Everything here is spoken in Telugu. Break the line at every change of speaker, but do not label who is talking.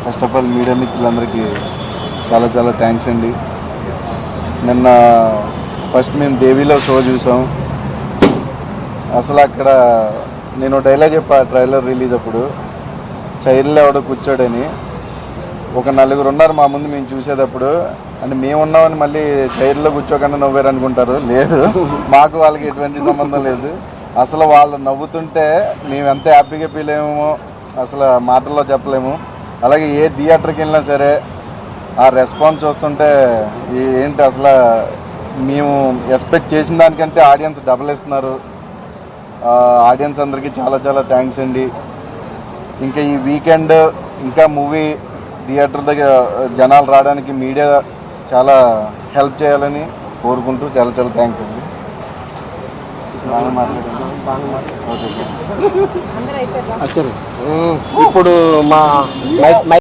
ఫస్ట్ ఆఫ్ ఆల్ మీడియా మిత్రులందరికీ చాలా చాలా థ్యాంక్స్ అండి. నిన్న ఫస్ట్ మేము దేవిలో షో చూసాం. అసలు అక్కడ నేను డైలాగ్ చెప్పా ట్రైలర్ రిలీజ్ అప్పుడు, చైర్లో ఎవడో కూర్చోడని. ఒక నలుగురు ఉన్నారు మా ముందు మేము చూసేటప్పుడు. అంటే మేము ఉన్నామని మళ్ళీ చైర్లో కూర్చోకుండా నవ్వారు అనుకుంటారు. లేదు, మాకు వాళ్ళకి ఎటువంటి సంబంధం లేదు. అసలు వాళ్ళు నవ్వుతుంటే మేము ఎంత హ్యాపీగా ఫీల్ అయ్యామో అసలు మాటల్లో చెప్పలేము. అలాగే ఏ థియేటర్కి వెళ్ళినా సరే ఆ రెస్పాన్స్ చూస్తుంటే ఏంటి అసలు మేము ఎక్స్పెక్ట్ చేసిన దానికంటే ఆడియన్స్ డబల్ ఇస్తున్నారు. ఆడియన్స్ అందరికీ చాలా చాలా థ్యాంక్స్ అండి. ఇంకా ఈ వీకెండ్ ఇంకా మూవీ థియేటర్ దగ్గర జనాలు రావడానికి మీడియా చాలా హెల్ప్ చేయాలని కోరుకుంటూ చాలా చాలా థ్యాంక్స్ అండి. బాగా మాట్లాడారు.
ఇప్పుడు మా